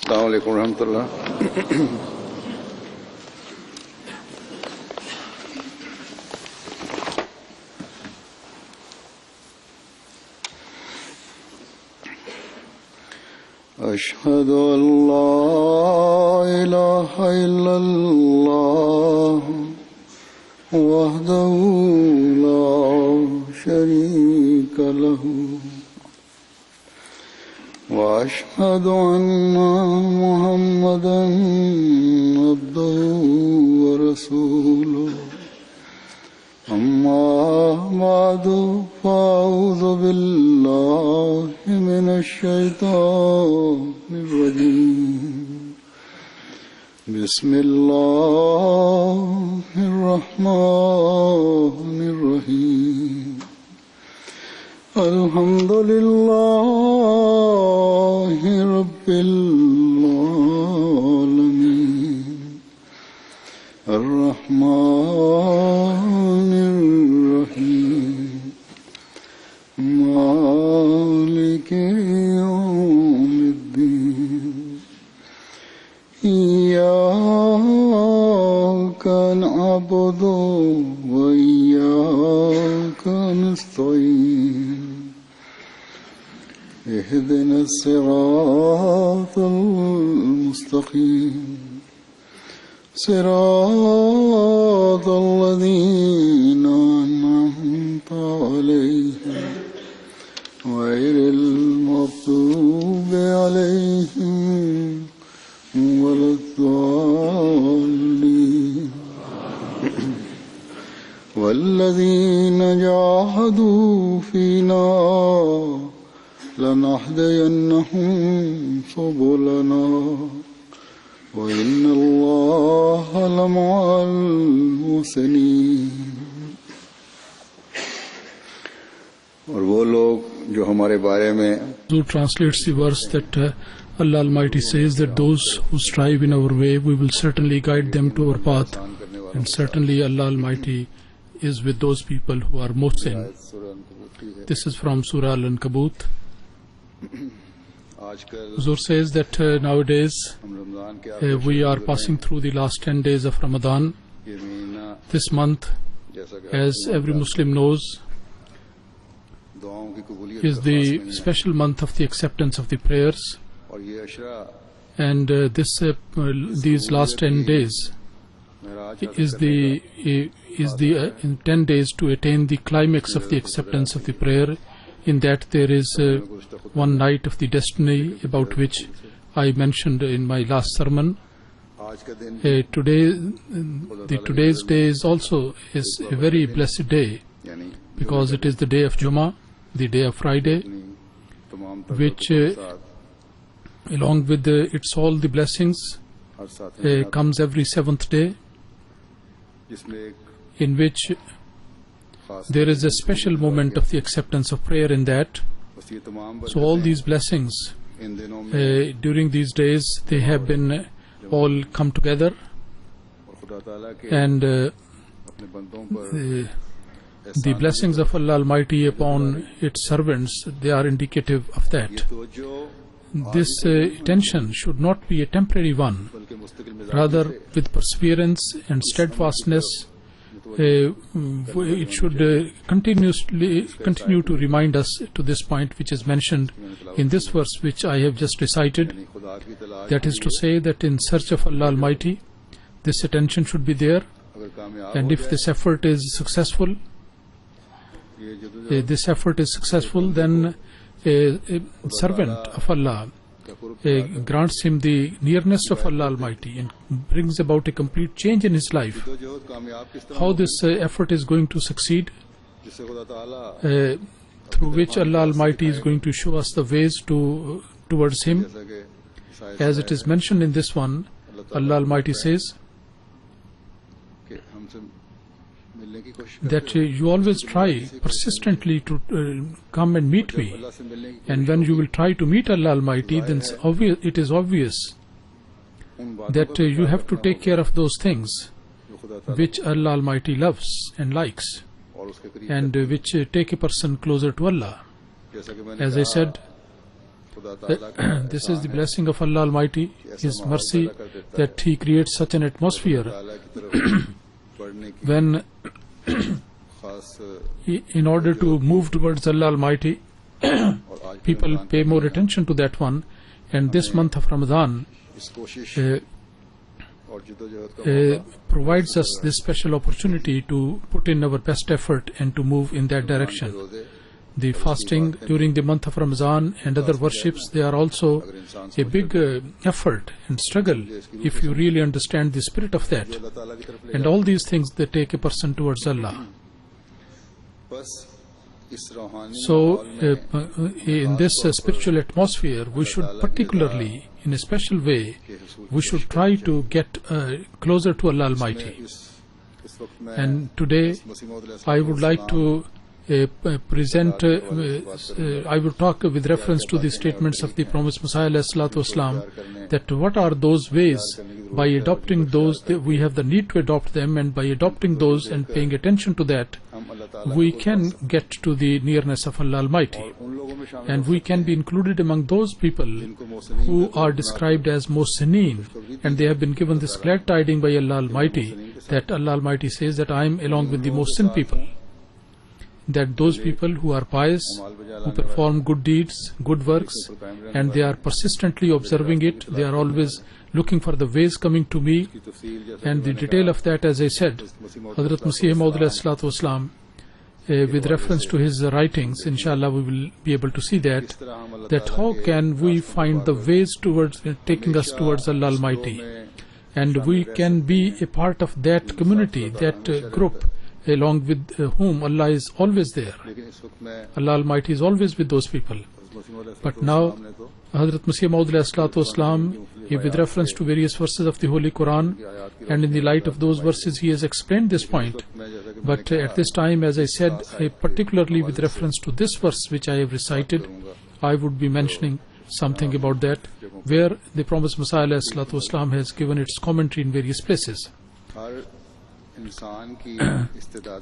अस्सलामु अलैकुम रहमतुल्लाह। अशहदु अल्ला इलाहा इल्लल्लाह वहदहु ला शरीका लहु वअशहदु अन्ना मुहम्मदन अब्दुहु व रसूलुहु अम्मा बादु फ़अऊज़ु बिल्लाहि मिनश शैतानिर रजीम बिस्मिल्लाहिर रहमानिर रहीम अल्हम्दुलिल्लाहि रब्बिल आलमीन अर्रहमानिर रहीम मालिकि यौमिद्दीन इय्याका नअबुदु व इय्याका नस्तईन اهدنا الصراط المستقيم صراط الذين أنعمت عليهم غير المغضوب عليهم ولا الضالين والذين جاهدوا فينا لنهدينهم سبلنا وإن الله لمع المحسنين। और वो लोग जो हमारे बारे में who translates the verse that Allah Almighty says that those who strive in our way, we will certainly guide them to our path, and certainly Allah Almighty is with those people who are muhsin. This is from Surah Al-Ankabut. Huzur says that nowadays we are passing through the last 10 days of Ramadan. This month, as every Muslim knows, is the special month of the acceptance of the prayers, and these last 10 days is the 10 days to attain the climax of the acceptance of the prayer. In that there is one night of the destiny about which I mentioned in my last sermon. Today's day is also a very blessed day, because it is the day of Jummah, the day of Friday, which along with its all the blessings comes every seventh day, in which there is a special moment of the acceptance of prayer in that. So all these blessings during these days, they have been all come together, and the blessings of Allah Almighty upon its servants, they are indicative of that. This attention should not be a temporary one, rather with perseverance and steadfastness it should continue to remind us to this point which is mentioned in this verse which I have just recited. That is to say that in search of Allah Almighty, this attention should be there, and if this effort is successful, then a servant of Allah grants him the nearness of Allah Almighty and brings about a complete change in his life. How this effort is going to succeed, through which Allah Almighty is going to show us the ways towards Him. As it is mentioned in this one, Allah Almighty says that you always try persistently to come and meet me, and when you will try to meet Allah Almighty, then it is obvious that you have to take care of those things which Allah Almighty loves and likes, and which take a person closer to Allah. As I said, This is the blessing of Allah Almighty, His mercy, that He creates such an atmosphere when in order to move towards Allah Almighty, people pay more attention to that one. And this month of Ramadan provides us this special opportunity to put in our best effort and to move in that direction. The fasting during the month of Ramadan and other worships, they are also a big effort and struggle if you really understand the spirit of that. And all these things, they take a person towards Allah. So in this spiritual atmosphere, we should particularly, in a special way, we should try to get closer to Allah Almighty. And today I would like to present, I will talk with reference to the statements of the promised Messiah ﷺ, that what are those ways, by adopting those, that we have the need to adopt them, and by adopting those and paying attention to that, we can get to the nearness of Allah Almighty. And we can be included among those people who are described as Muhsineen, and they have been given this glad tidings by Allah Almighty, that Allah Almighty says that I am along with the Muhsin people. That those people who are pious, who perform good deeds, good works, and they are persistently observing it, they are always looking for the ways coming to me. And the detail of that, as I said, Hazrat Masih Maud ﷺ, with reference to his writings, inshallah we will be able to see that how can we find the ways towards taking us towards Allah Almighty, and we can be a part of that community, that group, along with whom Allah is always there. Allah Almighty is always with those people. But now Hazrat Masih Maud ﷺ, with reference to various verses of the Holy Quran, and in the light of those verses, he has explained this point. But at this time, as I said, particularly with reference to this verse which I have recited, I would be mentioning something about that, where the promised Messiah ﷺ has given its commentary in various places.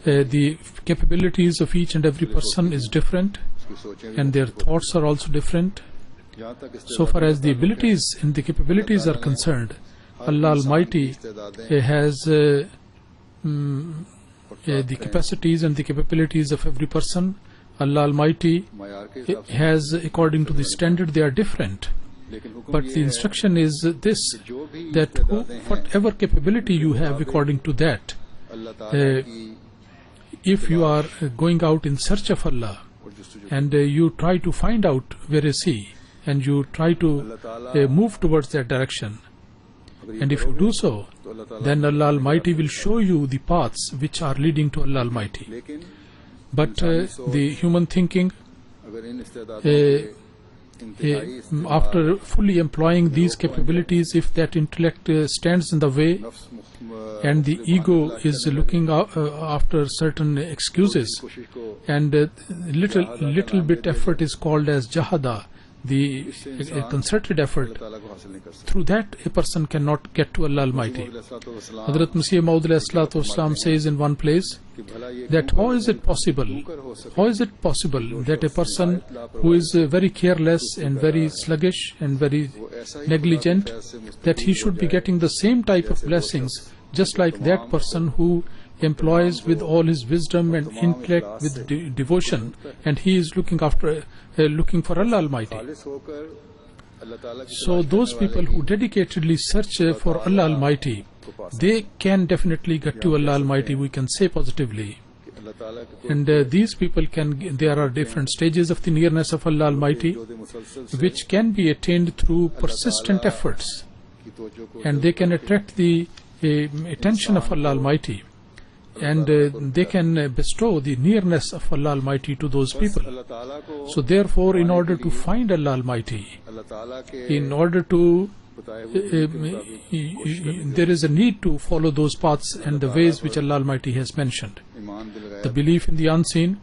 The capabilities of each and every person is different, and their thoughts are also different. So far as the abilities and the capabilities are concerned, Allah Almighty has the capacities and the capabilities of every person. Allah Almighty has, according to the standard, they are different. But the instruction is this, that whatever capability you have, according to that, if you are going out in search of Allah, and you try to find out where is He, and you try to move towards that direction, and if you do so, then Allah Almighty will show you the paths which are leading to Allah Almighty. But the human thinking, after fully employing these capabilities, if that intellect stands in the way, and the ego is looking after certain excuses, and little bit effort is called as jahada, the concerted effort, through that a person cannot get to Allah Almighty. Hazrat Masih Maud ﷺ says in one place that how is it possible that a person who is very careless and very sluggish and very negligent, that he should be getting the same type of blessings just like that person who employs with all his wisdom and intellect with devotion, and he is looking for Allah Almighty. So those people who dedicatedly search for Allah Almighty, they can definitely get to Allah Almighty, we can say positively. And these people there are different stages of the nearness of Allah Almighty, which can be attained through persistent efforts, and they can attract the attention of Allah Almighty, and they can bestow the nearness of Allah Almighty to those people. So therefore, in order to find Allah Almighty, in order to there is a need to follow those paths and the ways which Allah Almighty has mentioned. The belief in the unseen,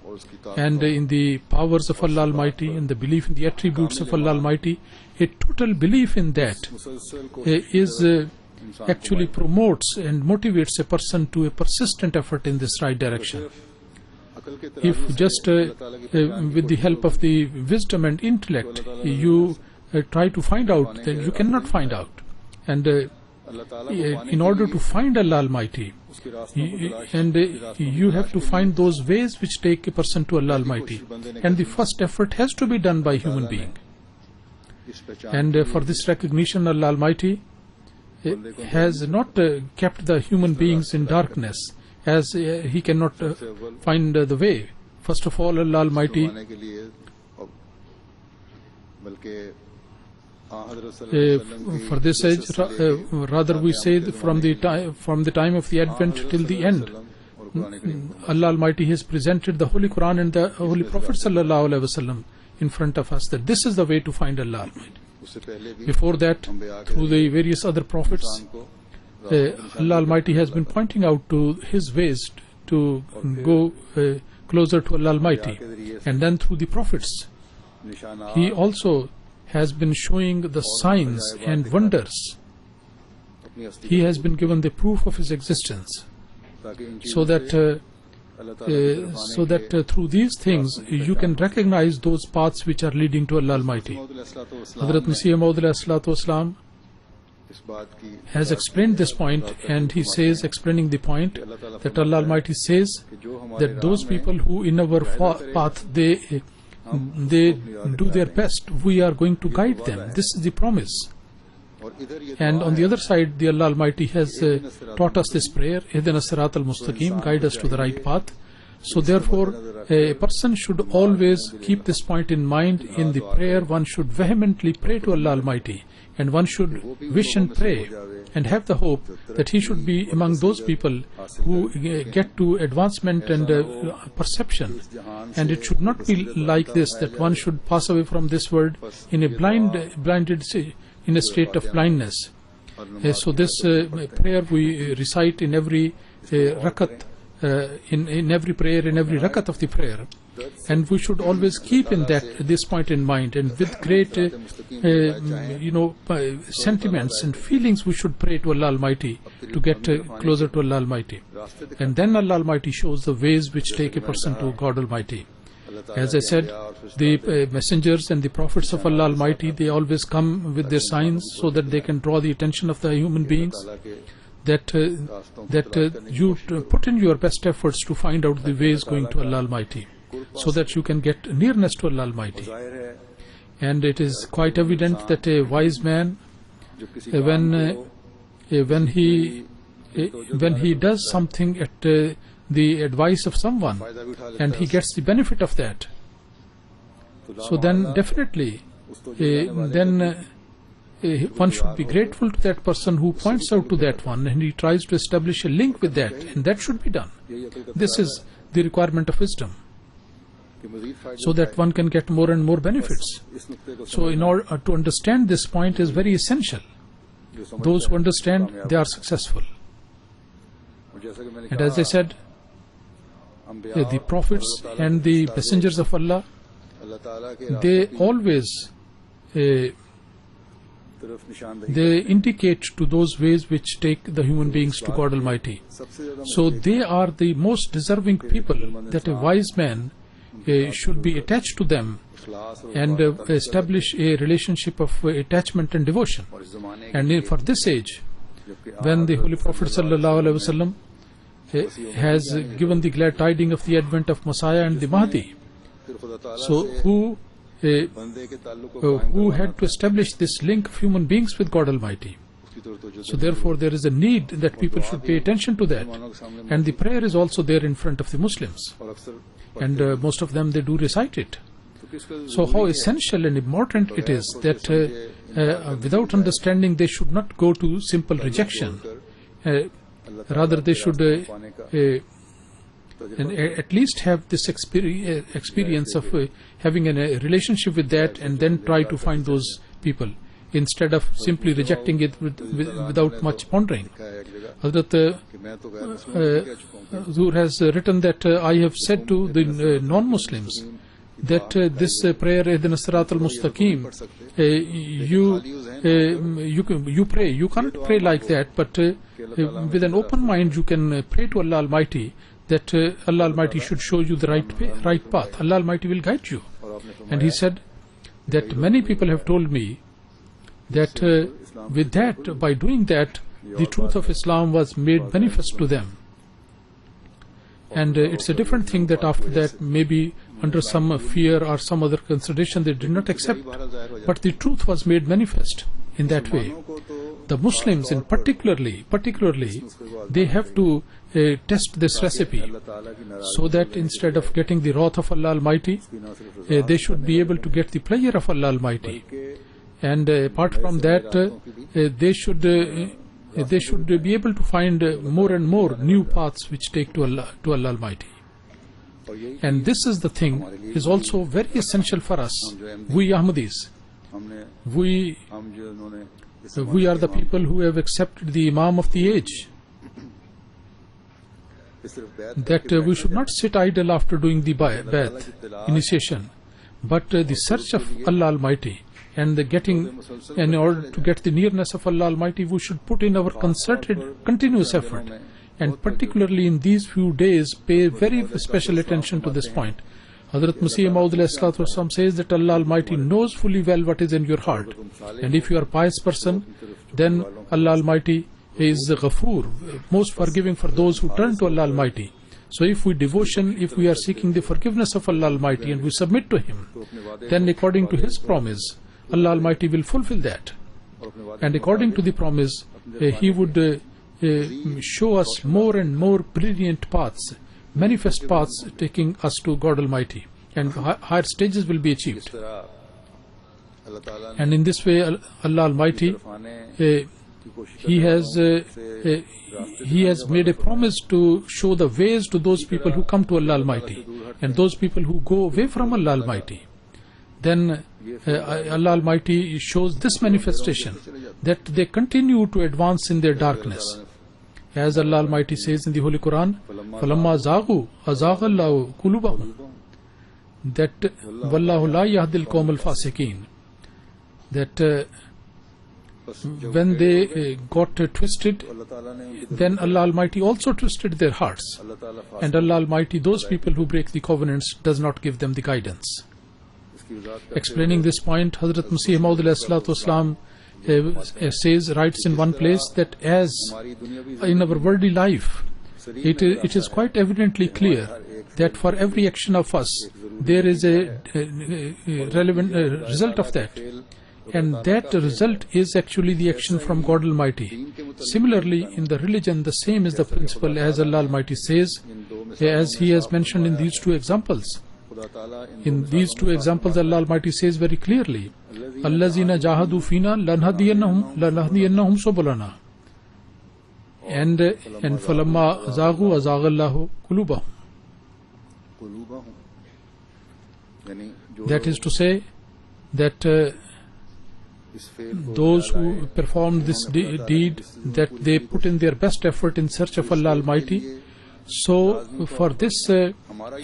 and in the powers of Allah Almighty, and the belief in the attributes of Allah Almighty, a total belief in that is actually promotes and motivates a person to a persistent effort in this right direction. if just with the help of the wisdom and intellect you try to find out, then you cannot find out. And in order to find Allah Almighty, you have to find those ways which take a person to Allah Almighty, and the first effort has to be done by human being. And for this recognition, Allah Almighty has not kept the human beings in darkness, as he cannot find the way. First of all, Allah Almighty for this age, rather we say from the time of the Advent till the end, Allah Almighty has presented the Holy Quran and the Holy Prophet Sallallahu Alaihi Wasallam in front of us, that this is the way to find Allah Almighty. Before that, through the various other prophets, Allah Almighty has been pointing out to His ways to go closer to Allah Almighty. And then through the prophets, He also has been showing the signs and wonders. He has been given the proof of His existence, so that through these things you can recognize those paths which are leading to Allah Almighty. Hazrat Masih Maud Wasalam has explained this point, and he says, explaining the point, that Allah Almighty says that those people who in our path they do their best, we are going to guide them. This is the promise. And on the other side, the Allah Almighty has taught us this prayer, Ihdina Sirat al-Mustaqim, guide us to the right path. So therefore, a person should always keep this point in mind. In the prayer, one should vehemently pray to Allah Almighty, and one should wish and pray and have the hope that he should be among those people who get to advancement and perception. And it should not be like this, that one should pass away from this world in a in a state of blindness. So this prayer we recite in every rakat, in every prayer, in every rakat of the prayer, and we should always keep in this point in mind, and with great sentiments and feelings we should pray to Allah Almighty to get closer to Allah Almighty. And then Allah Almighty shows the ways which take a person to God Almighty. As I said, the messengers and the prophets of Allah Almighty, they always come with their signs so that they can draw the attention of the human beings, that you put in your best efforts to find out the ways going to Allah Almighty, so that you can get nearness to Allah Almighty. And it is quite evident that a wise man, when he does something at the advice of someone, and he gets the benefit of that, so then definitely one should be grateful to that person who points out to that one, and he tries to establish a link with that, and that should be done. This is the requirement of wisdom, so that one can get more and more benefits. So in order to understand this point is very essential. Those who understand, they are successful. And as I said, the prophets and the messengers of Allah, they always they indicate to those ways which take the human beings to God Almighty. So they are the most deserving people that a wise man should be attached to them and establish a relationship of attachment and devotion. And for this age, when the Holy Prophet Sallallahu Alaihi Wasallam has given the glad tidings of the advent of Messiah and the Mahdi, so who had to establish this link of human beings with God Almighty. So therefore there is a need that people should pay attention to that, and the prayer is also there in front of the Muslims, and most of them, they do recite it. So how essential and important it is that without understanding they should not go to simple rejection. Rather they should at least have this experience of having a relationship with that, and then try to find those people, instead of simply rejecting it without much pondering. Hazrat Huzur has written that I have said to the non-Muslims that this prayer, Ihdina Sirat al-Mustaqim, you pray. You cannot pray like that, but with an open mind you can pray to Allah Almighty that Allah Almighty should show you the right path. Allah Almighty will guide you. And he said that many people have told me that with that, by doing that, the truth of Islam was made manifest to them. And it's a different thing that after that, maybe under some fear or some other consideration, they did not accept. But the truth was made manifest in that way. The Muslims, in particularly, they have to test this recipe, so that instead of getting the wrath of Allah Almighty, they should be able to get the pleasure of Allah Almighty. And apart from that, they should be able to find more and more new paths which take to Allah Almighty. And this is the thing, is also very essential for us. We Ahmadis, we are the people who have accepted the Imam of the age, that we should not sit idle after doing the Bai'at, initiation, but the search of Allah Almighty, and in order to get the nearness of Allah Almighty, we should put in our concerted, continuous effort, and particularly in these few days, pay very special attention to this point. Hazrat Masih Maud says that Allah Almighty knows fully well what is in your heart, and if you are a pious person, then Allah Almighty is Ghafoor, most forgiving for those who turn to Allah Almighty. So if we are seeking the forgiveness of Allah Almighty and we submit to Him, then according to His promise, Allah Almighty will fulfill that. And according to the promise, He would show us more and more brilliant paths, manifest paths taking us to God Almighty, and higher stages will be achieved. And in this way, Allah Almighty, He has made a promise to show the ways to those people who come to Allah Almighty, and those people who go away from Allah Almighty. Then Allah Almighty shows this manifestation, that they continue to advance in their darkness. As Allah Almighty says in the Holy Quran, فَلَمَّا زَاغُوا أَزَاغَ اللَّهُ قُلُوبَهُمْ, that وَاللَّهُ لَا يَهْدِي الْقَوْمَ الْفَاسِقِينَ, that when they got twisted, then Allah Almighty also twisted their hearts. And Allah Almighty, those people who break the covenants, does not give them the guidance. Explaining this point, Hazrat Masih Maud writes in one place that as in our worldly life, it is quite evidently clear that for every action of us, there is a relevant result of that. And that result is actually the action from God Almighty. Similarly, in the religion, the same is the principle, as Allah Almighty says, as He has mentioned in these two examples. In these two examples, Allah Almighty says very clearly, "Allazina jahadu fina lanahdiyannahum subulana." And falamma zagu azagallahu qulubahum. That is to say that those who perform this deed, that they put in their best effort in search of Allah Almighty. So for this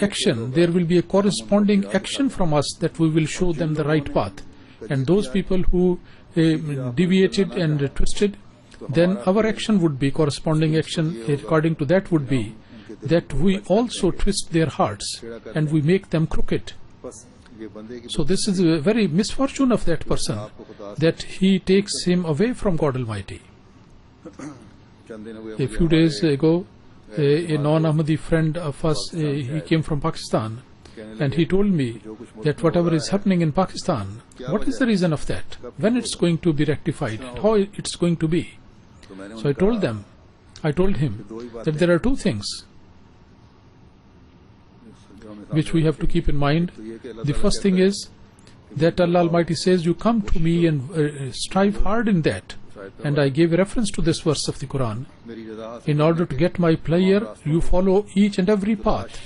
action, there will be a corresponding action from us, that we will show them the right path. And those people who deviated and twisted, then our action would be, corresponding action according to that would be, that we also twist their hearts and we make them crooked. So this is a very misfortune of that person, that he takes him away from God Almighty. A few days ago, a non-Ahmadi friend of us, he came from Pakistan, and he told me that whatever is happening in Pakistan, what is the reason of that? When it's going to be rectified? How it's going to be? So I told him that there are two things which we have to keep in mind. The first thing is that Allah Almighty says, "You come to me and strive hard in that." And I gave a reference to this verse of the Quran. In order to get my pleasure, you follow each and every path.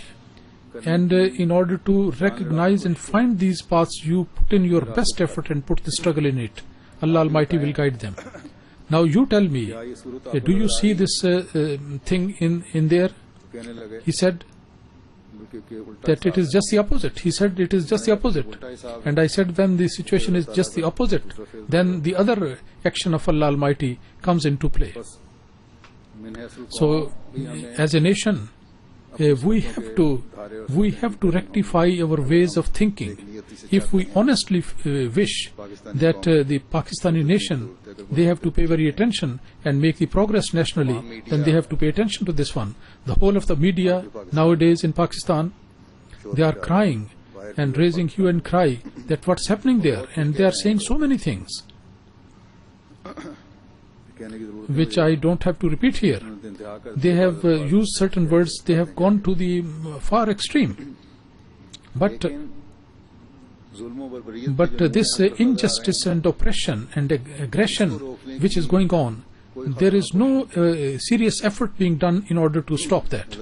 And in order to recognize and find these paths, you put in your best effort and put the struggle in it. Allah Almighty will guide them. Now you tell me, do you see this thing in there? He said that it is just the opposite. He said it is just the opposite. And I said, when the situation is just the opposite, then the other action of Allah Almighty comes into play. So as a nation, we have to rectify our ways of thinking. If we honestly wish that the Pakistani nation, they have to pay very attention and make the progress nationally, then they have to pay attention to this one. The whole of the media nowadays in Pakistan, they are crying and raising hue and cry that what's happening there, and they are saying so many things which I don't have to repeat here. They have used certain words, they have gone to the far extreme. But this injustice and oppression and aggression which is going on, there is no serious effort being done in order to stop that.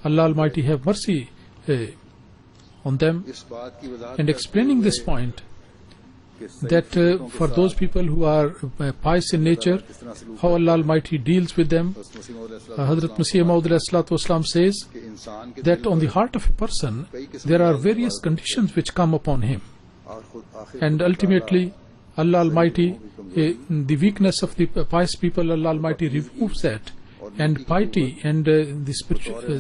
Allah Almighty have mercy on them. And explaining this point, that for those people who are pious in nature, how Allah Almighty deals with them. Hazrat Masih Maud says that on the heart of a person there are various conditions which come upon him, and ultimately Allah Almighty, the weakness of the pious people, Allah Almighty removes that, and piety and the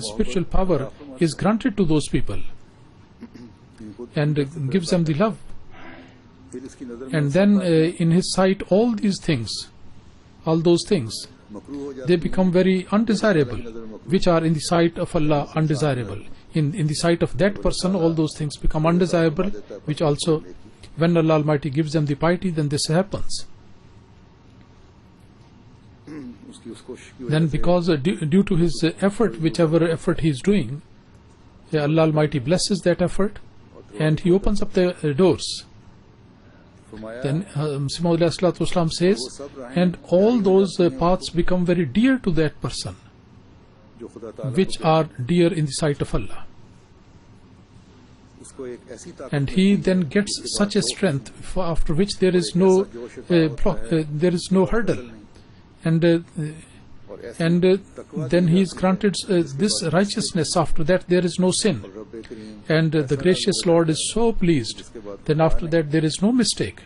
spiritual power is granted to those people and gives them the love. And then in his sight all these things, all those things, they become very undesirable, which are in the sight of Allah undesirable. In the sight of that person all those things become undesirable, which also when Allah Almighty gives them the piety, then this happens. Then because due to his effort, whichever effort he is doing, Allah Almighty blesses that effort and he opens up the doors. Then Masih Maud says, and all those paths become very dear to that person, which are dear in the sight of Allah. And he then gets such a strength after which there is no hurdle, and then he is granted this righteousness. After that there is no sin, and the gracious Lord is so pleased. Then after that there is no mistake.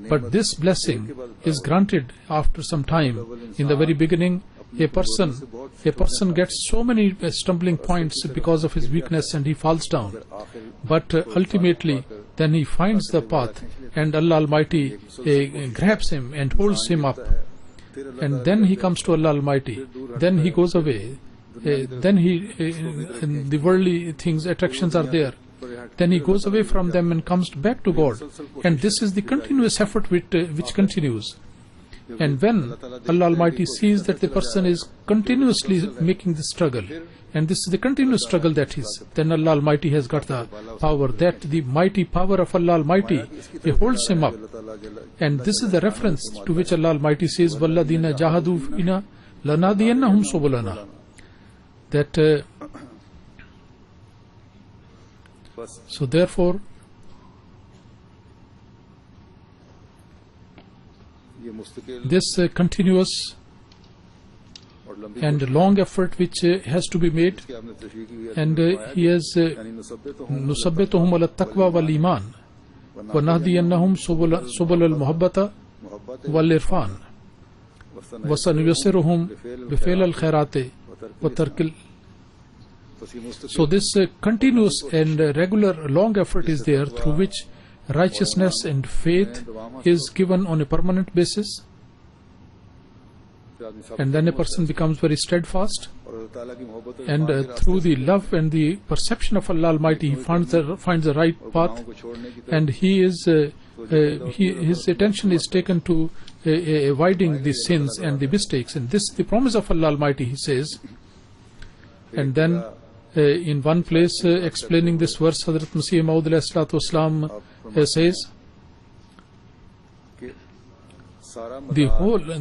But this blessing is granted after some time. In the very beginning, a person gets so many stumbling points because of his weakness and he falls down. But ultimately then he finds the path, and Allah Almighty grabs him and holds him up, and then he comes to Allah Almighty. Then he goes away. Then the worldly things, attractions are there. Then he goes away from them and comes back to God. And this is the continuous effort which continues. And when Allah Almighty sees that the person is continuously making the struggle, and this is the continuous struggle that is, then Allah Almighty has got the power, that the mighty power of Allah Almighty, He holds him up. And this is the reference to which Allah Almighty says, وَالَّذِينَ جَاهَدُوا فِينَا لَنَهْدِيَنَّهُمْ سُبُلَنَا. That so therefore this continuous and long effort which has to be made, and he has نُثَبِّتُهُمْ عَلَى التَّقْوَى وَالْإِيمَانِ وَنَهْدِيَنَّهُمْ سُبُلَ الْمُحَبَّةِ وَالْإِرْفَانِ وَسَنُيَسِّرُهُمْ بِفِعْلِ الْخَيْرَاتِ وَتَرْكِ. So this continuous and regular long effort is there, through which righteousness and faith is given on a permanent basis, and then a person becomes very steadfast, and through the love and the perception of Allah Almighty, he finds the right path, and his attention is taken to avoiding the sins and the mistakes. And this is the promise of Allah Almighty, he says. And then in one place explaining this verse, Hazrat Masih Maud says,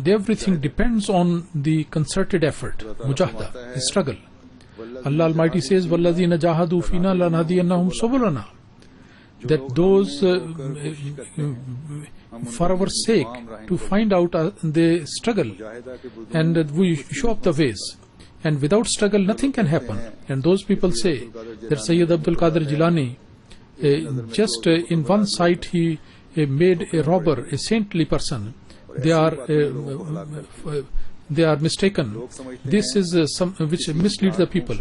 everything depends on the concerted effort, mujahada, the struggle. Allah Almighty says, وَالَّذِينَ جَاهَدُوا فِينَا لَنَهْدِيَنَّهُمْ سُبُلَنَا. That those for our sake, to find out the struggle, and we show up the ways. And without struggle nothing can happen. And those people say that Sayyid Abdul Qadir Jilani, just in one sight he made a robber a saintly person. They are they are mistaken. This is which misleads the people.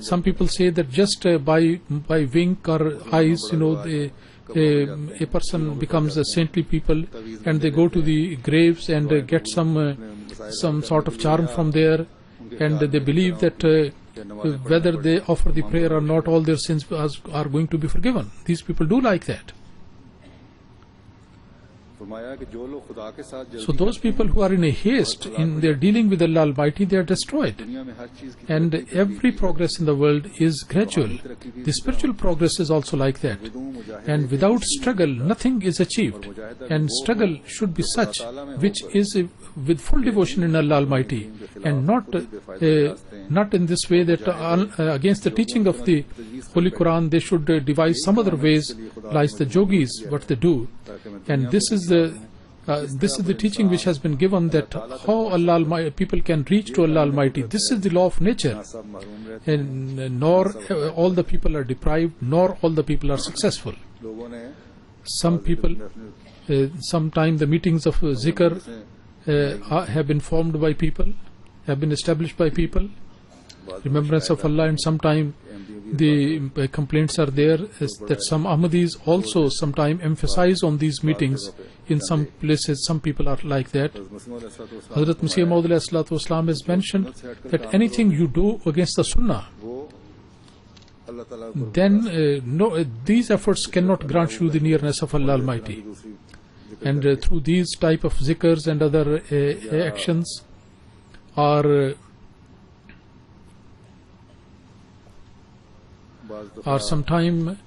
Some people say that just by wink or eyes, a person becomes a saintly people, and they go to the graves and get some sort of charm from there, and they believe that whether they offer the prayer or not, all their sins are going to be forgiven. These people do like that. So those people who are in a haste in their dealing with Allah Almighty, they are destroyed. And every progress in the world is gradual. The spiritual progress is also like that. And without struggle, nothing is achieved. And struggle should be such which is with full devotion in Allah Almighty, and not in this way that against the teaching of the Holy Quran they should devise some other ways, like the yogis, what they do. And this is the teaching which has been given, that how Allah Almighty, people can reach to Allah Almighty. This is the law of nature, and nor all the people are deprived, nor all the people are successful. Some people, sometimes the meetings of zikr have been formed by people, have been established by people, remembrance of Allah, and sometimes the complaints are there that some Ahmadis also sometimes emphasize on these meetings. In some places, some people are like that. Hazrat Masih Maud ﷺ has mentioned that anything you do against the Sunnah, then these efforts cannot grant you the nearness of Allah Almighty. And through these type of zikrs and other actions are sometime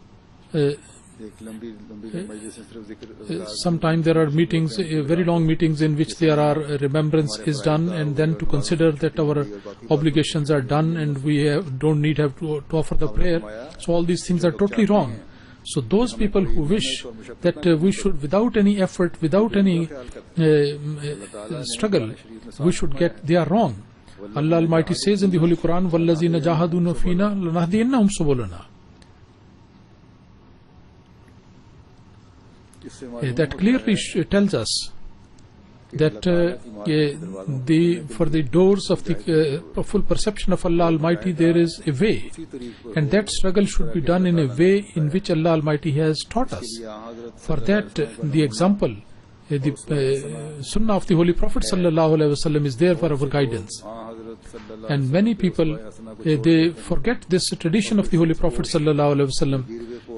there are meetings, very long meetings, in which there are remembrance is done, and then to consider that our obligations are done and we don't need to offer the prayer. So all these things are totally wrong. So those people who wish that we should, without any effort, without any struggle, we should get, they are wrong. Allah Almighty says in the Holy Quran, وَالَّذِينَ جَاهَدُونَ فِينَا لَنَهْدِيَنَّهُمْ سُبُلَنَا. That clearly tells us that for the doors of the full perception of Allah Almighty, there is a way, and that struggle should be done in a way in which Allah Almighty has taught us. For that, the example, the Sunnah of the Holy Prophet ﷺ is there for our guidance. And many people, they forget this tradition of the Holy Prophet ﷺ.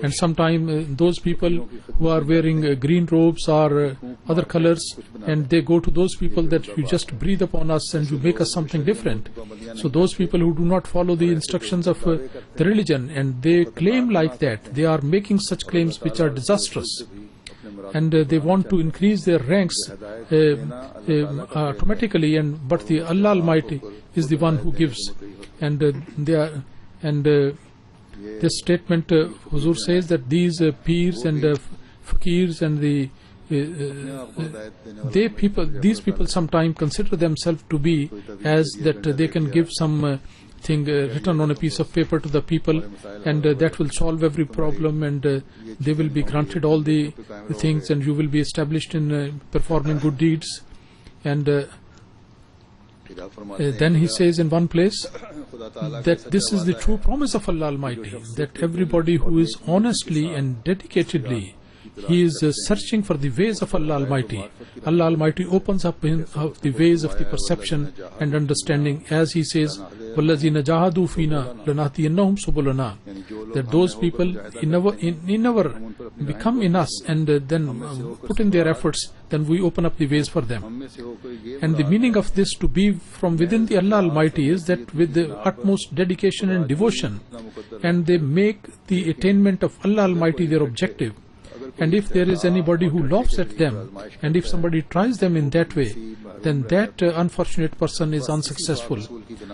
And sometimes those people who are wearing green robes or other colors, and they go to those people that you just breathe upon us and you make us something different. So those people who do not follow the instructions of the religion, and they claim like that, they are making such claims which are disastrous. And they want to increase their ranks automatically, but the Allah Almighty is the one who gives. And this statement, Huzur says that these peers and fakirs and these people sometimes consider themselves to be as that they can give some thing written on a piece of paper to the people, and that will solve every problem, and they will be granted all the things, and you will be established in performing good deeds. And then he says in one place that this is the true promise of Allah Almighty, that everybody who is honestly and dedicatedly, he is searching for the ways of Allah Almighty. Allah Almighty opens up the ways of the perception and understanding, as he says, وَالَّذِينَ جَاهَدُوا فِينَا لَنَهْدِيَنَّهُمْ سُبُلَنَا. That those people in our become in us and then put in their efforts, then we open up the ways for them. And the meaning of this, to be from within the Allah Almighty, is that with the utmost dedication and devotion, and they make the attainment of Allah Almighty their objective. And if there is anybody who laughs at them, and if somebody tries them in that way, then that unfortunate person is unsuccessful.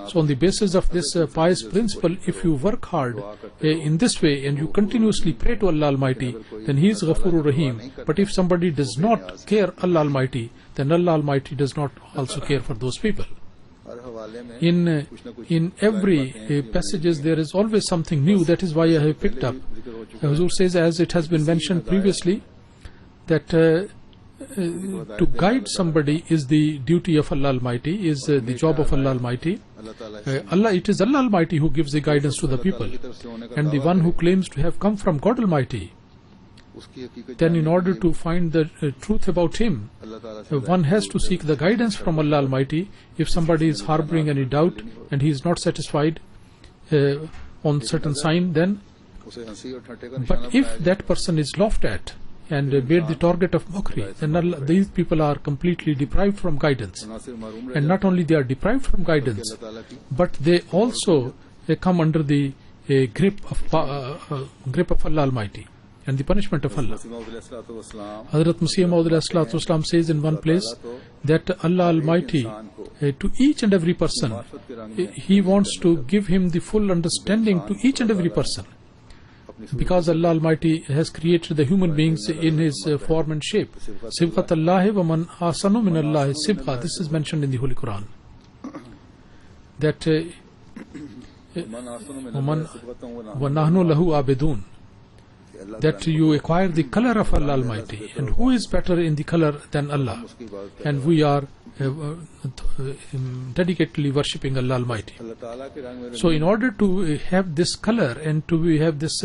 So on the basis of this pious principle, if you work hard in this way and you continuously pray to Allah Almighty, then He is Ghafurur Rahim. But if somebody does not care Allah Almighty, then Allah Almighty does not also care for those people. In every passages there is always something new. That is why I have picked up. Huzur says, as it has been mentioned previously, that to guide somebody is the duty of Allah Almighty, is the job of Allah Almighty. It is Allah Almighty who gives the guidance to the people, and the one who claims to have come from God Almighty, then in order to find the truth about him, one has to seek the guidance from Allah Almighty. If somebody is harboring any doubt and he is not satisfied on certain sign, then but if that person is laughed at and made the target of mockery, then these people are completely deprived from guidance. And not only they are deprived from guidance, but they also come under the grip of Allah Almighty and the punishment of Allah. Hazrat Masih Maud says in one place that Allah Almighty to each and every person, He wants to give him the full understanding to each and every person, because Allah Almighty has created the human beings in His form and shape. Sibghat Allahi wa man ahsanu min Allahi sibgha. This is mentioned in the Holy Quran. That wa nahnu lahu abidun. That you acquire the color of Allah Almighty, and who is better in the color than Allah? And we are dedicatedly worshipping Allah Almighty. So in order to have this color and to have this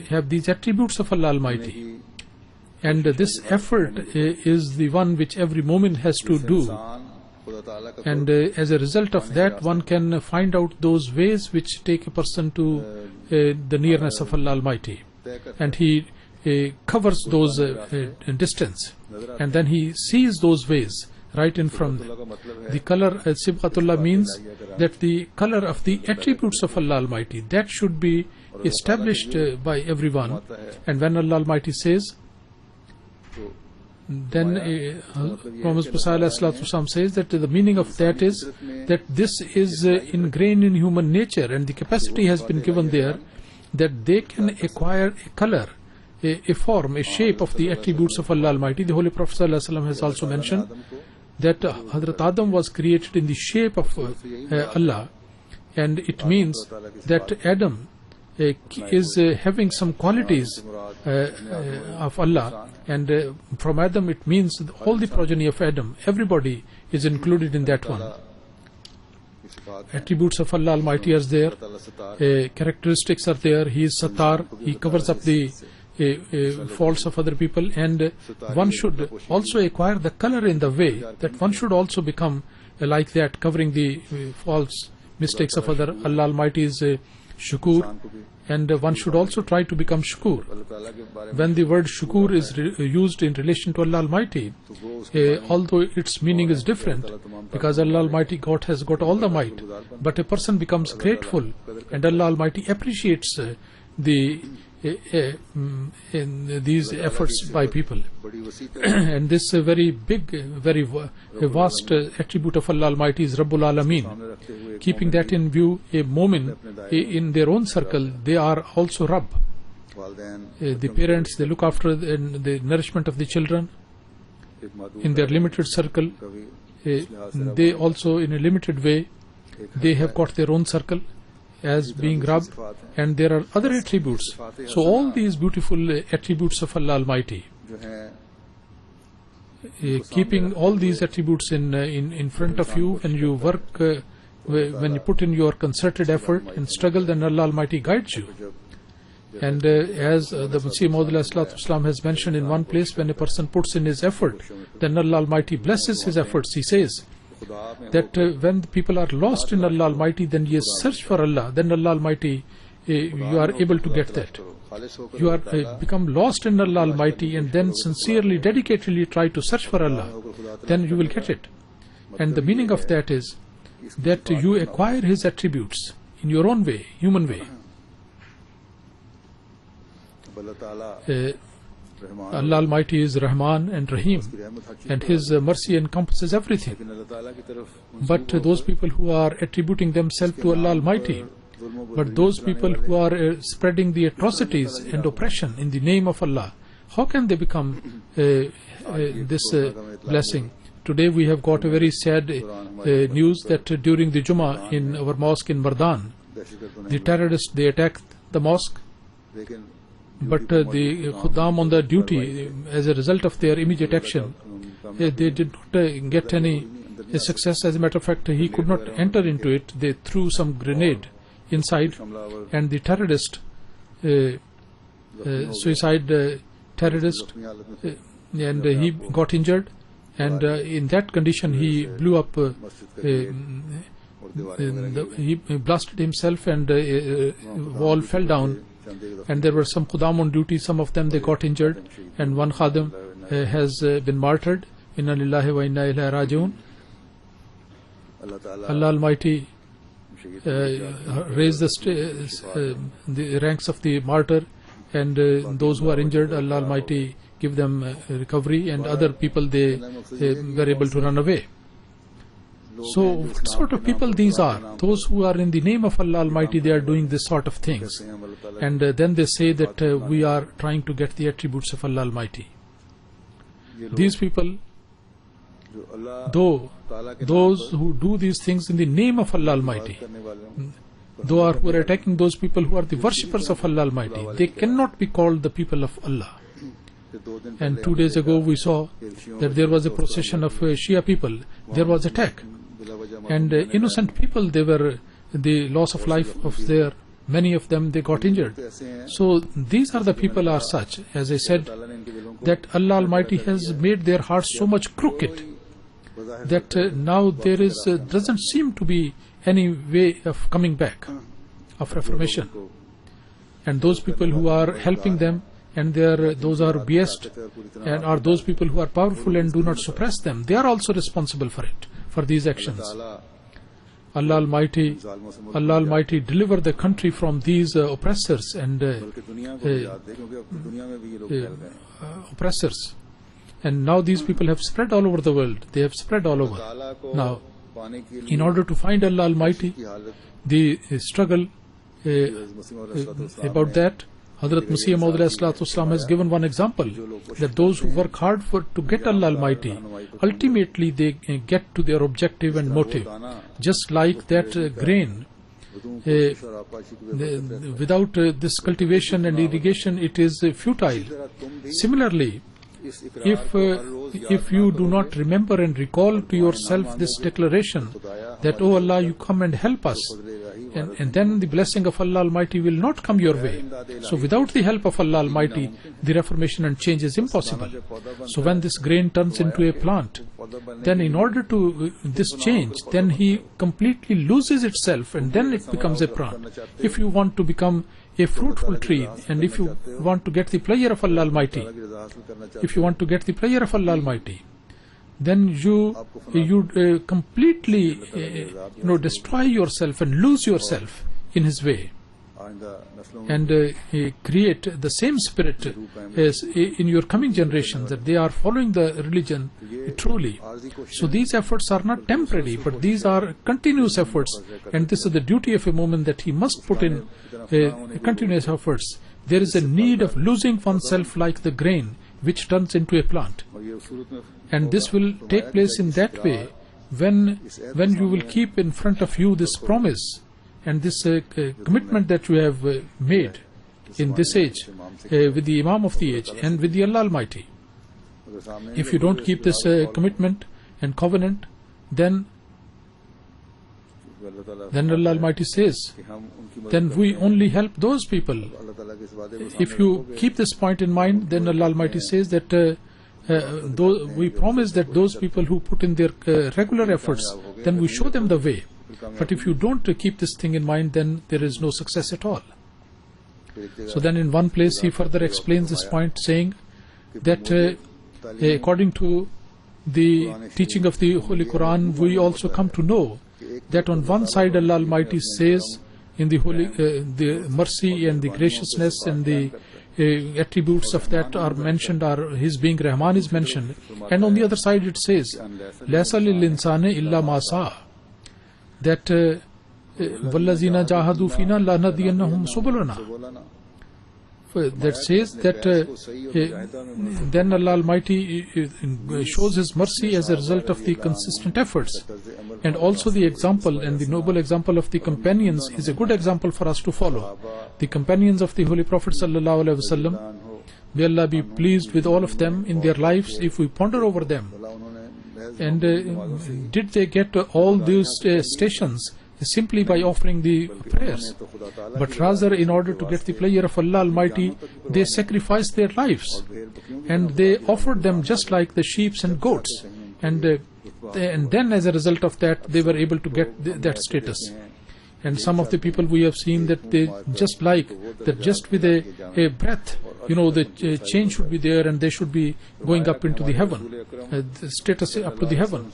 have these attributes of Allah Almighty, and this effort is the one which every moment has to do, and as a result of that one can find out those ways which take a person to the nearness of Allah Almighty, and he covers those distance, and then he sees those ways right in front. The color Sibghatullah means that the color of the attributes of Allah Almighty, that should be established by everyone. And when Allah Almighty says, then Muhammad Sallallahu says that the meaning of that is that this is ingrained in human nature, and the capacity has been given there that they can acquire a color, a form, a shape of the attributes of Allah Almighty. The Holy Prophet Sallallahu has also mentioned that Hazrat Adam was created in the shape of Allah, and it means that Adam is having some qualities of Allah, and from Adam it means all the progeny of Adam, everybody is included in that one. Attributes of Allah Almighty are there, characteristics are there. He is Sattar, He covers up the faults of other people, and one should also acquire the color in the way that one should also become like that, covering the faults, mistakes of other. Allah Almighty is Shukur, and one should also try to become Shukur. When the word Shukur is used in relation to Allah Almighty, although its meaning is different, because Allah Almighty has got all the might, but a person becomes grateful, and Allah Almighty appreciates these efforts by people. And this very big, very vast attribute of Allah Almighty is Rabbul Alameen. Keeping that in view, a moment in their own circle, they are also Rabb. The parents, they look after the nourishment of the children in their limited circle. They also, in a limited way, they have got their own circle as being Rabb, and there are other attributes. So all these beautiful attributes of Allah Almighty, keeping all these attributes in front of you, and you work, when you put in your concerted effort and struggle, then Allah Almighty guides you. And as the Masih Maud has mentioned in one place, when a person puts in his effort, then Allah Almighty blesses his efforts. He says that when people are lost in Allah Almighty, then you search for Allah, then Allah Almighty, you are able to get that. You are become lost in Allah Almighty, and then sincerely, dedicatedly try to search for Allah, then you will get it. And the meaning of that is that you acquire His attributes in your own way, human way. Allah Almighty is Rahman and Rahim, and His mercy encompasses everything. But those people who are attributing themselves to Allah Almighty, but those people who are spreading the atrocities and oppression in the name of Allah, how can they become this blessing? Today we have got a very sad news that during the Jummah in our mosque in Mardan, the terrorists, they attacked the mosque, but the Khuddam on the duty, as a result of their immediate action, they did not get any success. As a matter of fact, he could not enter into it. They threw some grenade inside, and the terrorist, suicide terrorist, and he got injured, and in that condition he blew up, he blasted himself, and wall fell down, and there were some Khuddam on duty. Some of them, they got injured, and one Khadim has been martyred. Inna lillahi wa inna ilayhi raji'un. Allah Almighty raise the ranks of the martyr, and those who are injured, Allah Almighty give them recovery, and other people, they were able to run away. So what sort of people these are? Those who are in the name of Allah Almighty, they are doing this sort of things, and then they say that we are trying to get the attributes of Allah Almighty. These people, though those who do these things in the name of Allah Almighty, who are attacking those people who are the worshippers of Allah Almighty, they cannot be called the people of Allah. And 2 days ago we saw that there was a procession of Shia people. There was attack, and innocent people, they were, the loss of life of their, many of them, they got injured. So these are the people are such, as I said, that Allah Almighty has made their hearts so much crooked that now there is doesn't seem to be any way of coming back, of reformation. And those people who are helping them, and those are biased, and are those people who are powerful and do not suppress them, they are also responsible for it, for these actions. Allah Almighty deliver the country from these oppressors and oppressors. And now these people have spread all over the world. They have spread all over. Now, in order to find Allah Almighty, the struggle about that, Hazrat Masih Maud has given one example, that those who work hard to get Allah Almighty, ultimately they get to their objective and motive. Just like that grain, without this cultivation and irrigation, it is futile. Similarly, if you do not remember and recall to yourself this declaration that, oh Allah, you come and help us, and then the blessing of Allah Almighty will not come your way. So without the help of Allah Almighty, the reformation and change is impossible. So when this grain turns into a plant, then in order to this change, then he completely loses itself, and then it becomes a plant. If you want to become a fruitful tree, and if you want to get the pleasure of Allah Almighty, then you completely destroy yourself and lose yourself in his way, and create the same spirit as in your coming generations, that they are following the religion truly. So these efforts are not temporary, but these are continuous efforts, and this is the duty of a moment, that he must put in continuous efforts. There is a need of losing oneself like the grain which turns into a plant, and this will take place in that way when you will keep in front of you this promise and this commitment that you have made in this age with the Imam of the age and with the Allah Almighty. If you don't keep this commitment and covenant, then Allah Almighty says, then we only help those people. If you keep this point in mind, then Allah Almighty says that we promise that those people who put in their regular efforts, then we show them the way. But if you don't keep this thing in mind, then there is no success at all. So then in one place he further explains this point, saying that according to the teaching of the Holy Quran, we also come to know that on one side Allah Almighty says in the holy, the mercy and the graciousness and the attributes of that are mentioned, are his being Rahman is mentioned, and on the other side it says Laisa lil insani illa ma sa, that wallazina jahadu fina lanadiyannahum subulana, that says that then Allah Almighty shows his mercy as a result of the consistent efforts. And also the example and the noble example of the companions is a good example for us to follow. the companions of the Holy Prophet sallallahu alaihi wasallam, may Allah be pleased with all of them in their lives if we ponder over them. And did they get all these stations simply by offering the prayers? But rather, in order to get the pleasure of Allah Almighty, they sacrificed their lives, and they offered them just like the sheep and goats, and then as a result of that, they were able to get that status. And some of the people we have seen that they just like that, just with a breath, the change should be there, and they should be going up into the heaven, the status up to the heaven.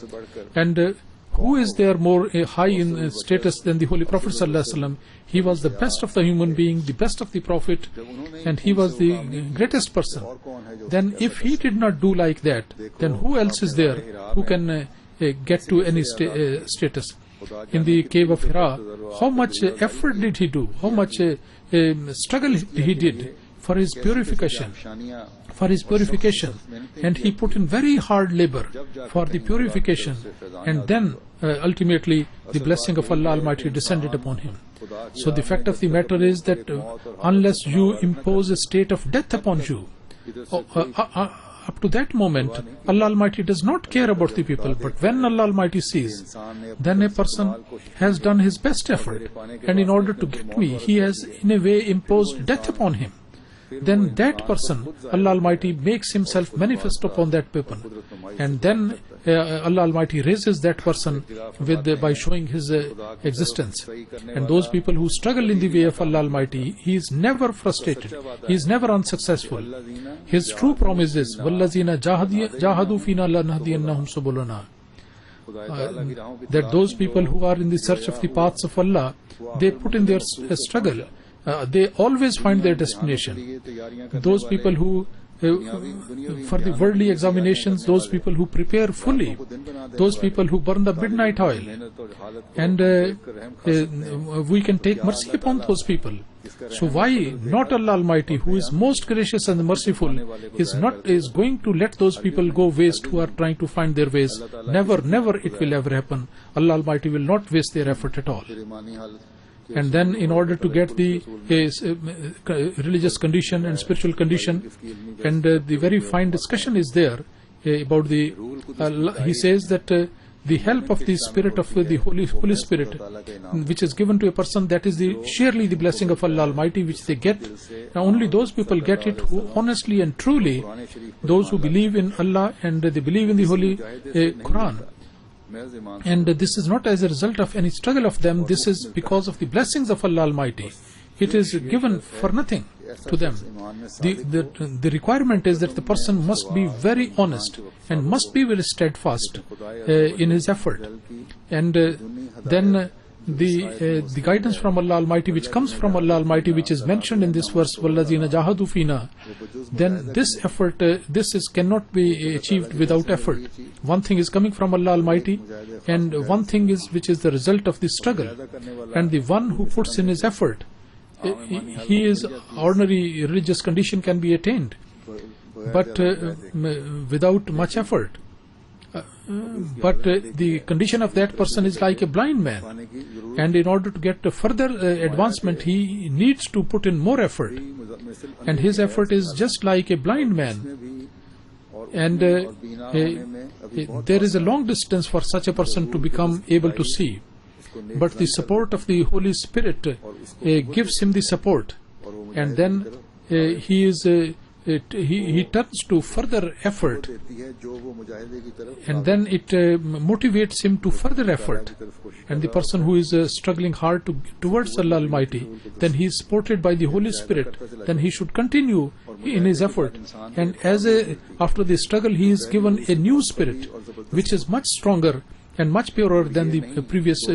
And who is there more high in status than the Holy Prophet sallallahu alaihi wasallam? He was the best of the human being, the best of the Prophet, and he was the greatest person. Then if he did not do like that, then who else is there who can get to any status? In the cave of Hira, how much effort did he do? How much struggle he did for his purification? And he put in very hard labor for the purification, and then ultimately the blessing of Allah Almighty descended upon him. So the fact of the matter is that unless you impose a state of death upon you, up to that moment, Allah Almighty does not care about the people. But when Allah Almighty sees, then a person has done his best effort, and in order to get me, he has in a way imposed death upon him. Then that person, Allah Almighty makes himself manifest upon that person, and then Allah Almighty raises that person by showing his existence. And those people who struggle in the way of Allah Almighty, he is never frustrated, he is never unsuccessful. His true promise is وَالَّذِينَ جَاهَدُوا فِينَا لَنَهْدِيَنَّهُمْ سُبُلَنَا, that those people who are in the search of the paths of Allah, they put in their struggle, they always find their destination. Those people who for the worldly examinations, those people who prepare fully, those people who burn the midnight oil, and we can take mercy upon those people. So why not Allah Almighty, who is most gracious and merciful, is going to let those people go waste who are trying to find their ways? Never it will ever happen. Allah Almighty will not waste their effort at all. And then in order to get the religious condition and spiritual condition, and the very fine discussion is there about the he says that the help of the spirit of the Holy Spirit, which is given to a person, that is surely the blessing of Allah Almighty, which they get. Now only those people get it who honestly and truly, those who believe in Allah and they believe in the Holy Quran. And this is not as a result of any struggle of them, this is because of the blessings of Allah Almighty. It is given for nothing to them. The requirement is that the person must be very honest and must be very steadfast in his effort. And then the guidance from Allah Almighty, which comes from Allah Almighty, which is mentioned in this verse, وَالَّذِينَ جَاهَدُوا فِينَا, then this effort, cannot be achieved without effort. One thing is coming from Allah Almighty, and one thing is which is the result of the struggle. And the one who puts in his effort, he is ordinary religious condition can be attained, but without much effort. But the condition of that person is like a blind man, and in order to get further advancement, he needs to put in more effort, and his effort is just like a blind man. And there is a long distance for such a person to become able to see, but the support of the Holy Spirit gives him the support, and then he turns to further effort, and then it motivates him to further effort. And the person who is struggling hard towards Allah Almighty, then he is supported by the Holy Spirit, then he should continue in his effort. And after the struggle, he is given a new spirit, which is much stronger and much purer than the previous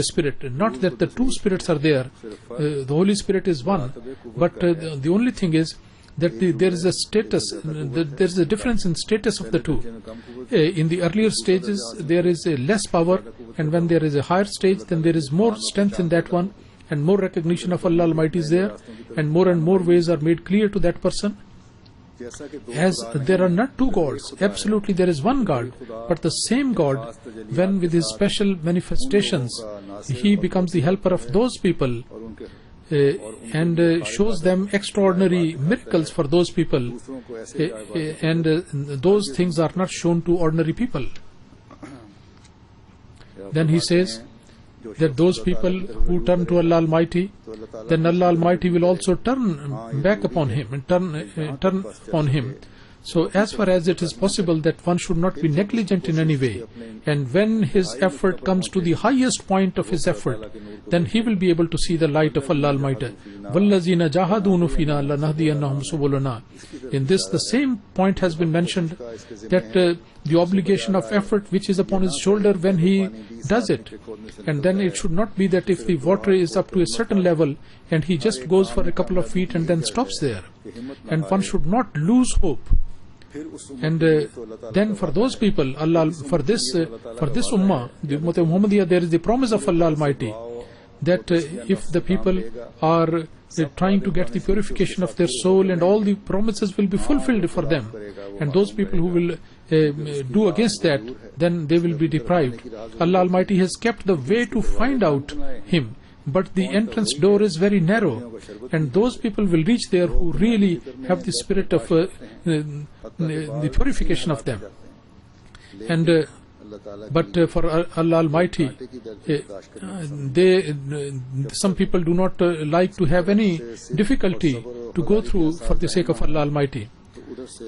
spirit. Not that the two spirits are there, the Holy Spirit is one, but the only thing is that there is a status, there is a difference in status of the two. In the earlier stages, there is a less power, and when there is a higher stage, then there is more strength in that one, and more recognition of Allah Almighty is there, and more ways are made clear to that person. As there are not two gods, absolutely there is one God, but the same God, when with his special manifestations, he becomes the helper of those people. and shows them extraordinary miracles for those people, and those things are not shown to ordinary people. Then he says that those people who turn to Allah Almighty, then Allah Almighty will also turn back upon him and turn upon him. So as far as it is possible that one should not be negligent in any way, and when his effort comes to the highest point of his effort, then he will be able to see the light of Allah Almighty. وَالَّذِينَ جَاهَدُوا فِينَا لَنَهْدِيَنَّهُمْ سُبُلَنَا. In this, the same point has been mentioned, that the obligation of effort which is upon his shoulder when he does it. And then it should not be that if the water is up to a certain level and he just goes for a couple of feet and then stops there. And one should not lose hope. And then for those people, Allah, for this ummah, the Ummah Muhammadiyah, there is the promise of Allah Almighty that if the people are trying to get the purification of their soul, and all the promises will be fulfilled for them, and those people who will do against that, then they will be deprived. Allah Almighty has kept the way to find out Him, but the entrance door is very narrow, and those people will reach there who really have the spirit of the purification of them. And but for Allah Almighty, some people do not like to have any difficulty to go through for the sake of Allah Almighty.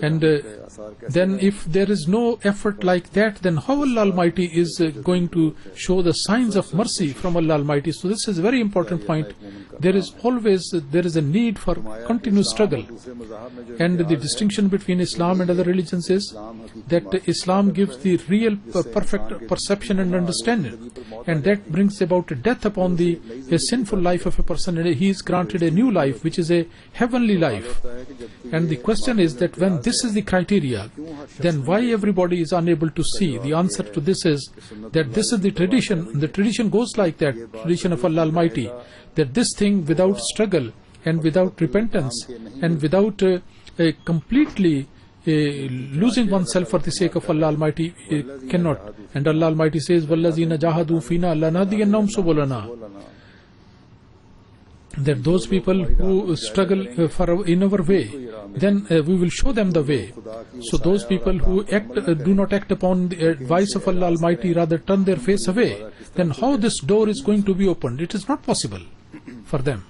And then if there is no effort like that, then how Allah Almighty is going to show the signs of mercy from Allah Almighty? So this is a very important point. There is a need for continuous struggle. And the distinction between Islam and other religions is that Islam gives the real perfect perception and understanding, and that brings about a death upon the sinful life of a person, and he is granted a new life which is a heavenly life. And the question is that when this is the criteria, then why everybody is unable to see? The answer to this is that this is the tradition. The tradition goes like that, tradition of Allah Almighty, that this thing without struggle and without repentance and without completely losing oneself for the sake of Allah Almighty cannot. And Allah Almighty says, وَالَّذِينَ جَاهَدُوا فِينَا لَنَهْدِيَنَّهُمْ سُبُلَنَا. That those people who struggle in our way, then we will show them the way. So those people who do not act upon the advice of Allah Almighty, rather turn their face away, then how this door is going to be opened? It is not possible for them.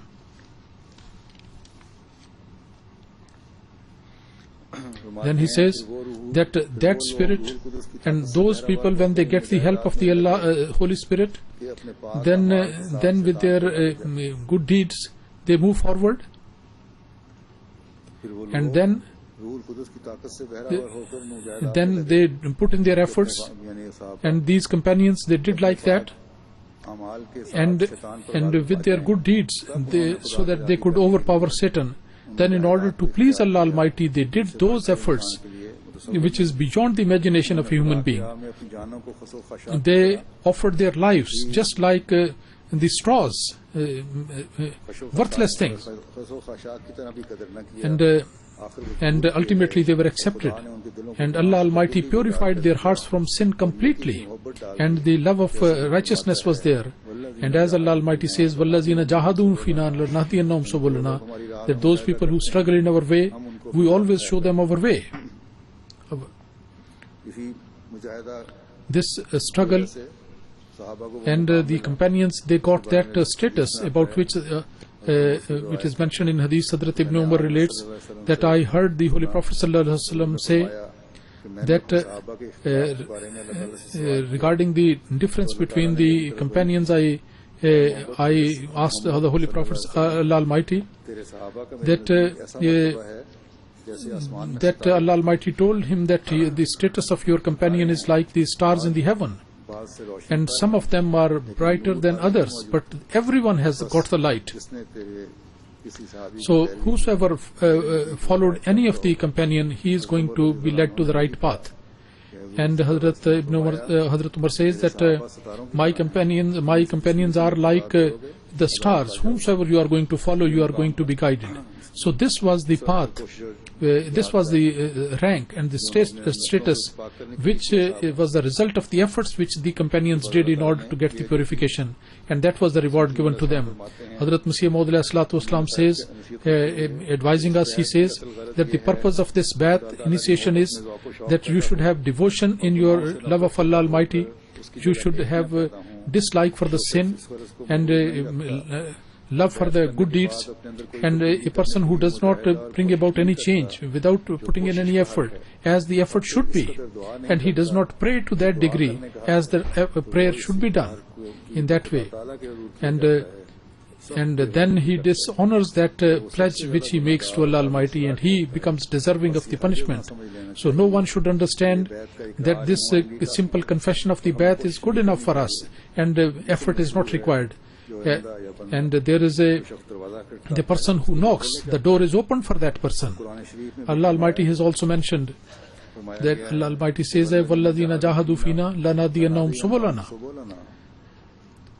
Then he says that that spirit and those people, when they get the help of the Holy Spirit, then with their good deeds they move forward, and then they put in their efforts, and these companions, they did like that, and with their good deeds, so that they could overpower Satan. Then in order to please Allah Almighty, they did those efforts which is beyond the imagination of a human being. They offered their lives just like the straws, worthless things, and ultimately they were accepted, and Allah Almighty purified their hearts from sin completely, and the love of righteousness was there. And as Allah Almighty says, وَالَّذِينَ جَاهَدُوا فِينَا لَنَهْدِيَنَّهُمْ سُبُلَنَا, that those people who struggle in our way, we always show them our way. This struggle, and the companions, they got that status about which it is mentioned in Hadith. Hazrat Ibn Umar relates that I heard the Holy Prophet ﷺ say that regarding the difference between the companions, I asked the Holy Prophet Allah Almighty that Allah Almighty told him that the status of your companion is like the stars in the heaven, and some of them are brighter than others, but everyone has got the light. So whosoever followed any of the companion, he is going to be led to the right path. And Hazrat Umar says that my companions are like the stars. Whomsoever you are going to follow, you are going to be guided. So this was the path, this was the rank and the status which was the result of the efforts which the companions did in order to get the purification, and that was the reward given to them. Hazrat Masih Maud alayhi salatu wasalam says, advising us, he says that the purpose of this bath initiation is that you should have devotion in your love of Allah Almighty, you should have dislike for the sin and love for the good deeds, and a person who does not bring about any change without putting in any effort as the effort should be, and he does not pray to that degree as the prayer should be done in that way, and then he dishonors that pledge which he makes to Allah Almighty, and he becomes deserving of the punishment. So no one should understand that this simple confession of the bath is good enough for us and effort is not required. And there is the person who knocks, the door is open for that person. Allah Almighty has also mentioned that Allah Almighty says, وَالَّذِينَ جَاهَدُوا فِينَا لَنَهْدِيَنَّهُمْ سُبُلَنَا,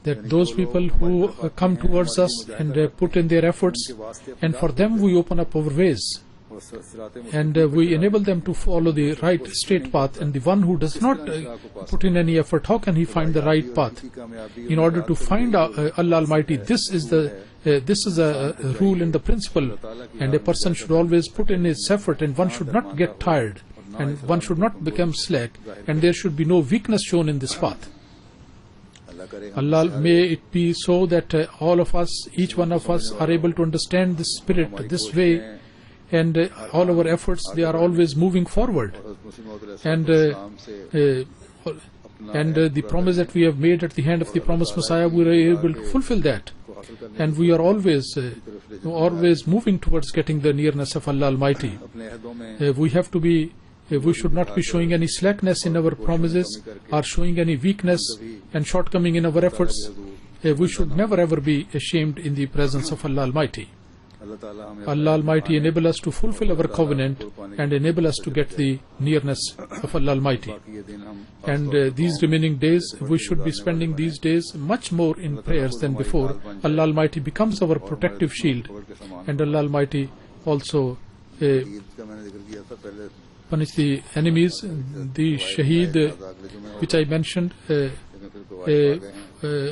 that those people who come towards us and put in their efforts, and for them we open up our ways and we enable them to follow the right straight path. And the one who does not put in any effort, how can he find the right path? In order to find Allah Almighty, this is a rule and the principle, and a person should always put in his effort, and one should not get tired, and one should not become slack, and there should be no weakness shown in this path. Allah, may it be so that all of us, each one of us, are able to understand this spirit, this way, and all our efforts, they are always moving forward, and the promise that we have made at the hand of the promised Messiah, we are able to fulfill that, and we are always moving towards getting the nearness of Allah Almighty. We should not be showing any slackness in our promises or showing any weakness and shortcoming in our efforts. We should never ever be ashamed in the presence of Allah Almighty. Allah Almighty enable us to fulfill our covenant and enable us to get the nearness of Allah Almighty. And these remaining days, we should be spending these days much more in prayers than before. Allah Almighty becomes our protective shield, and Allah Almighty also punish the enemies. The Shaheed which I mentioned,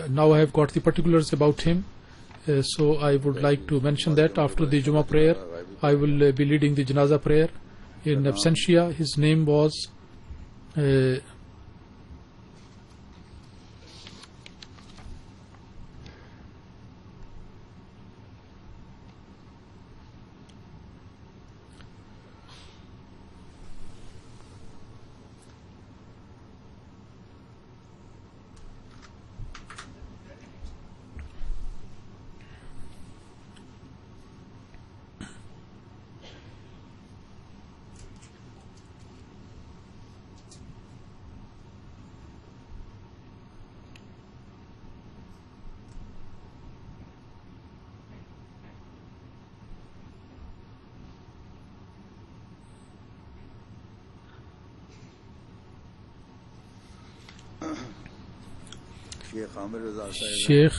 now I have got the particulars about him. So I would like to mention that after the Jummah prayer, I will be leading the Janazah prayer in absentia. His name was Sheikh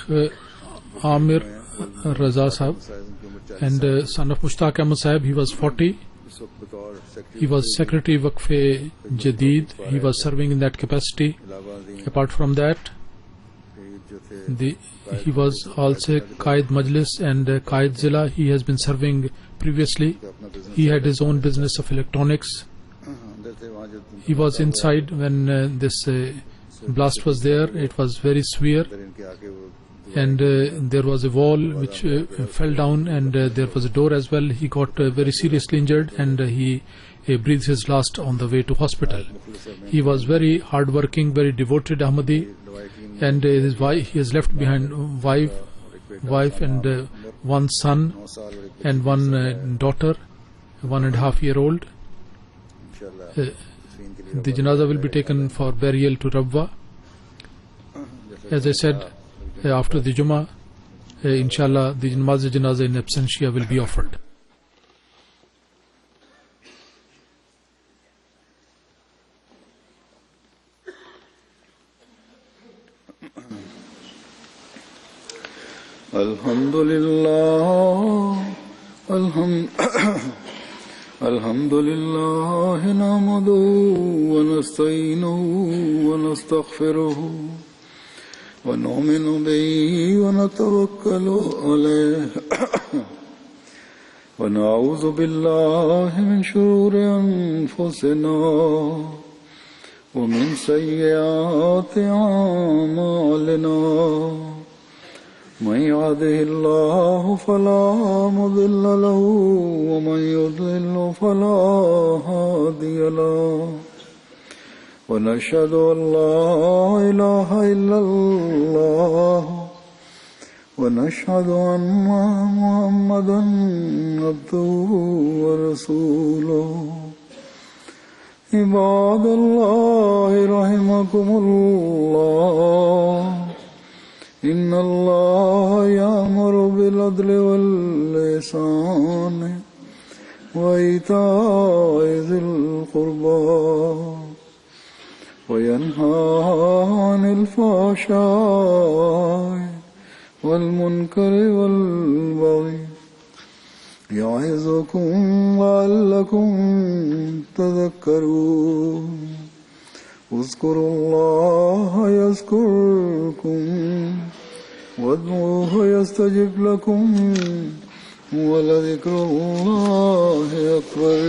Amir Raza Sahab, and son of Mushtaq Ahmad Sahab. He was 40. He was Secretary Waqf Jadid. He was serving in that capacity. Apart from that, he was also Qaid Majlis and Qaid Zila. He has been serving previously. He had his own business of electronics. He was inside when this blast was there. It was very severe, and there was a wall which fell down, and there was a door as well. He got very seriously injured, and he breathed his last on the way to hospital. He was very hardworking, very devoted Ahmadi, and his wife, he has left behind wife and one son and one daughter, 1.5-year-old. The janazah will be taken for burial to Rabwa. As I said, after the Jummah, inshallah, the janazah in absentia will be offered. Alhamdulillah. الحمد لله نحمده ونستعينه ونستغفره ونؤمن به ونتوكل عليه ونعوذ بالله من شرور أنفسنا ومن سيئات أعمالنا من يهده الله فلا مضل له ومن يضلل فلا هادي له ونشهد أن لا إله إلا الله ونشهد أن محمدا عبده ورسوله عباد الله رحمكم الله إن الله يأمر بالعدل والإحسان وإيتاء ذي القربى وينهى عن الفحشاء والمنكر والبغي يعظكم لعلكم تذكرون اذكروا الله يذكركم وادعوه يستجب لكم ولذكر الله أكبر.